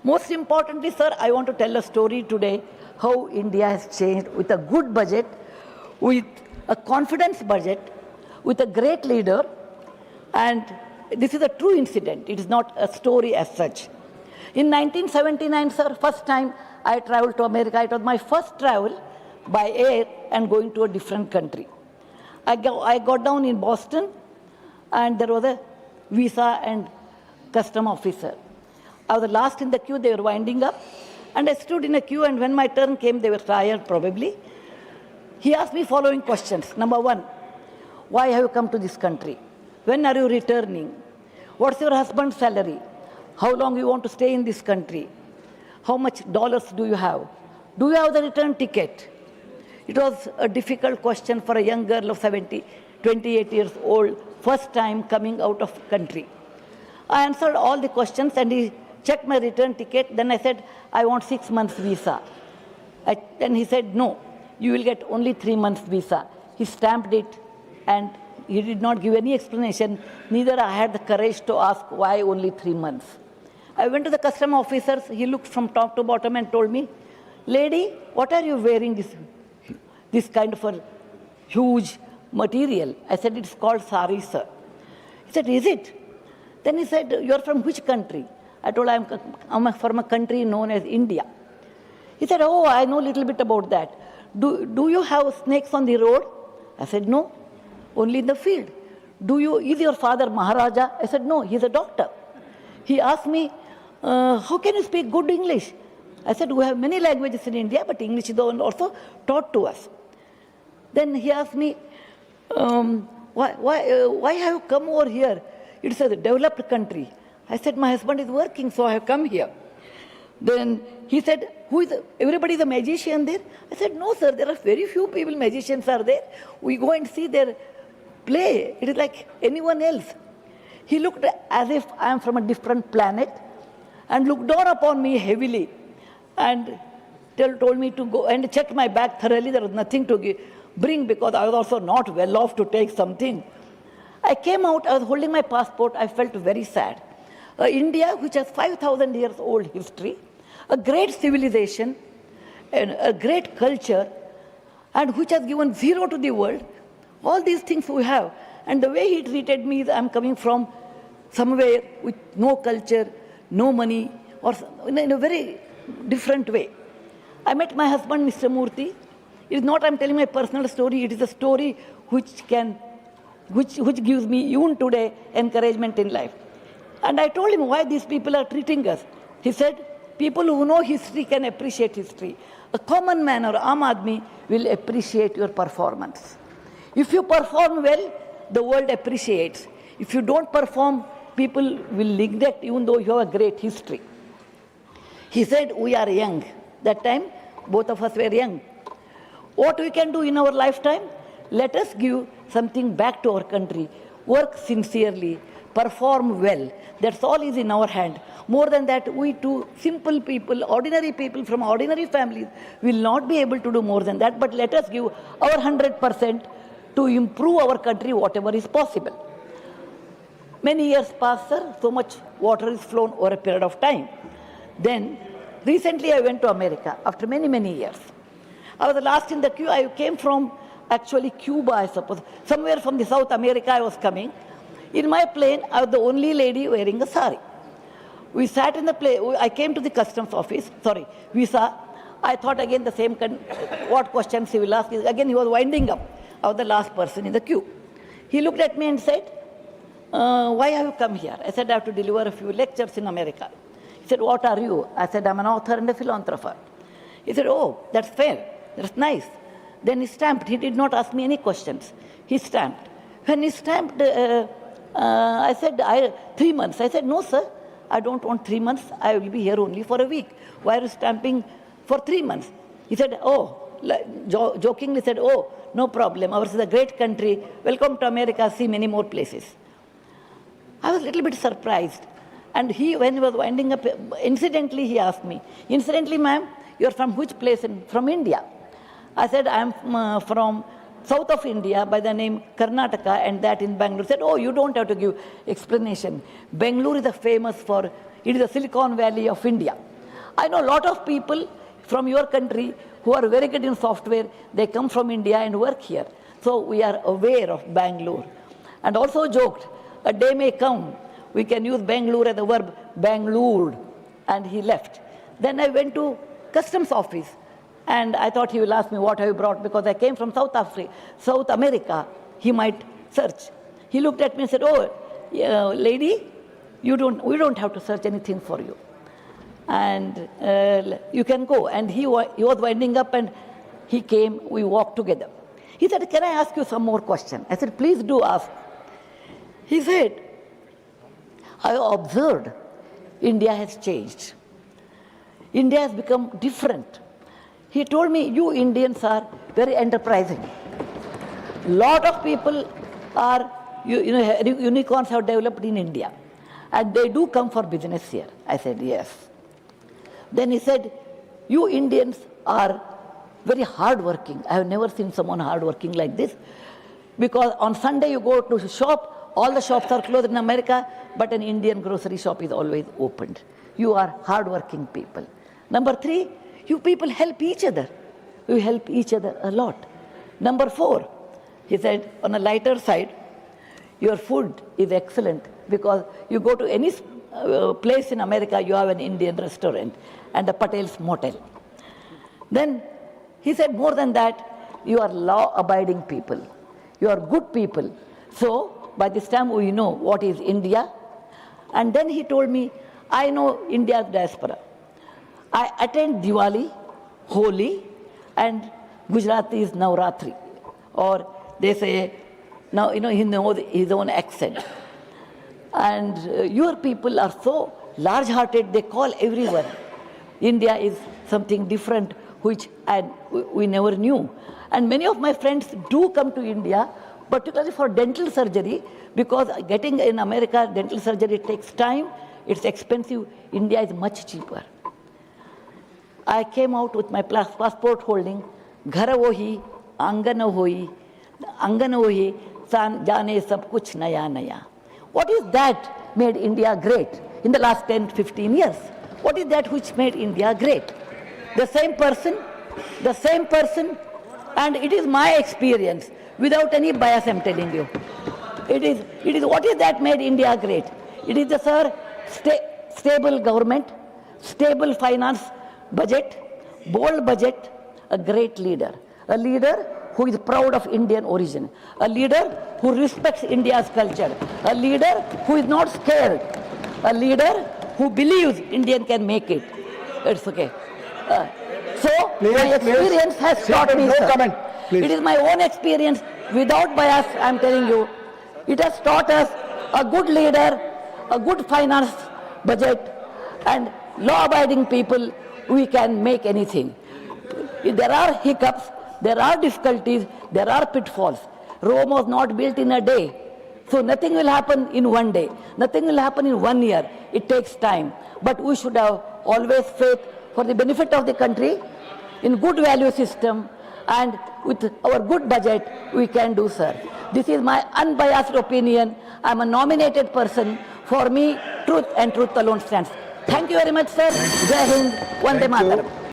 Most importantly, sir, I want to tell a story today how India has changed with a good budget, with a confidence budget, with a great leader, and this is a true incident. It is not a story as such. In 1979, sir, first time I traveled to America. It was my first travel by air and going to a different country. I got down in Boston, and there was a visa and custom officer. I was last in the queue. They were winding up, and I stood in a queue, and when my turn came, they were tired probably. He asked me following questions. Number one, why have you come to this country? When are you returning? What's your husband's salary? How long you want to stay in this country? How much dollars do you have? Do you have the return ticket? It was a difficult question for a young girl of 28 years old, first time coming out of country. I answered all the questions, and he checked my return ticket. Then I said, I want 6 months visa. Then he said, no, you will get only 3 months visa. He stamped it, and he did not give any explanation. Neither I had the courage to ask why only 3 months. I went to the custom officers. He looked from top to bottom and told me, lady, what are you wearing this kind of a huge material? I said, it's called sari, sir. He said, is it? Then he said, you're from which country? I told him, I'm from a country known as India. He said, oh, I know a little bit about that. Do you have snakes on the road? I said, no, only in the field. Is your father Maharaja? I said, no, he's a doctor. He asked me, how can you speak good English? I said, we have many languages in India, but English is also taught to us. Then he asked me, why have you come over here? It's a developed country. I said, my husband is working, so I have come here. Then he said, everybody is a magician there? I said, no, sir, there are very few people, magicians are there. We go and see their play. It is like anyone else. He looked as if I am from a different planet and looked down upon me heavily and told me to go and check my bag thoroughly. There was nothing to bring because I was also not well off to take something. I came out, I was holding my passport. I felt very sad. India, which has 5,000 years old history, a great civilization, and a great culture, and which has given zero to the world, all these things we have. And the way he treated me is I'm coming from somewhere with no culture, no money, or in a very different way. I met my husband, Mr. Murthy. It is not I'm telling my personal story, it is a story which gives me even today encouragement in life. And I told him why these people are treating us. He said, people who know history can appreciate history. A common man or Aam Aadmi will appreciate your performance. If you perform well, the world appreciates. If you don't perform, people will neglect even though you have a great history. He said, we are young. That time, both of us were young. What we can do in our lifetime? Let us give something back to our country. Work sincerely, perform well. That's all is in our hand. More than that, we too, simple people, ordinary people from ordinary families, will not be able to do more than that. But let us give our 100% to improve our country, whatever is possible. Many years passed, sir. So much water is flown over a period of time. Then, recently I went to America after many, many years. I was the last in the queue. I came from actually Cuba, I suppose. Somewhere from the South America I was coming. In my plane, I was the only lady wearing a sari. We sat in the plane. I came to the customs office. Visa. I thought again the same, what questions he will ask. Again, he was winding up. I was the last person in the queue. He looked at me and said, why have you come here? I said, I have to deliver a few lectures in America. He said, what are you? I said, I'm an author and a philanthropist. He said, oh, that's fair. That's nice. Then he stamped. He did not ask me any questions. He stamped. When he stamped, I said, 3 months. I said, no, sir, I don't want 3 months. I will be here only for a week. Why are you stamping for 3 months? He said, oh, jokingly said, oh, no problem. Ours is a great country. Welcome to America. See many more places. I was a little bit surprised. And when he was winding up, incidentally, he asked me, incidentally, ma'am, you're from which place? From India. I said, I'm from south of India by the name Karnataka, and that in Bangalore. He said, oh, you don't have to give explanation. Bangalore is famous for, it is the Silicon Valley of India. I know a lot of people from your country who are very good in software. They come from India and work here. So we are aware of Bangalore. And also joked, a day may come, we can use Bangalore as the verb Bangalored. And he left. Then I went to customs office. And I thought he will ask me, what have you brought? Because I came from South America. He might search. He looked at me and said, oh, lady, we don't have to search anything for you. And you can go. And he was winding up and he came, we walked together. He said, can I ask you some more questions? I said, please do ask. He said, I observed India has changed. India has become different. He told me, you Indians are very enterprising. Lot of people are, unicorns have developed in India. And they do come for business here. I said, yes. Then he said, you Indians are very hardworking. I have never seen someone hardworking like this. Because on Sunday you go to shop, all the shops are closed in America, but an Indian grocery shop is always opened. You are hardworking people. Number 3, you people help each other. You help each other a lot. Number 4, he said, on a lighter side, your food is excellent because you go to any place in America, you have an Indian restaurant and a Patel's motel. Then he said, more than that, you are law-abiding people. You are good people. So by this time we know what is India. And then he told me, I know India's diaspora. I attend Diwali, Holi, and Gujarati is Navratri. Or they say, now he knows his own accent. And your people are so large-hearted, they call everyone. India is something different, which we never knew. And many of my friends do come to India, particularly for dental surgery, because getting in America, dental surgery takes time, it's expensive. India is much cheaper. I came out with my passport holding, Ghar wohi, Angan wohi, Jane sab kuch naya naya. What is that made India great in the last 10-15 years? What is that which made India great? The same person, and it is my experience, without any bias I'm telling you. It is what is that made India great? It is the stable government, stable finance budget, bold budget, a great leader. A leader who is proud of Indian origin. A leader who respects India's culture. A leader who is not scared. A leader who believes Indian can make it. It's okay. My experience has taught me, sir. It is my own experience, without bias, I'm telling you. It has taught us a good leader, a good finance budget, and law-abiding people, we can make anything. There are hiccups, there are difficulties, there are pitfalls. Rome was not built in a day. So nothing will happen in one day. Nothing will happen in 1 year. It takes time. But we should have always faith for the benefit of the country, in good value system, and with our good budget, we can do, sir. This is my unbiased opinion. I'm a nominated person. For me, truth and truth alone stands. Thank you very much, sir. Jai Hind, Vande Mataram.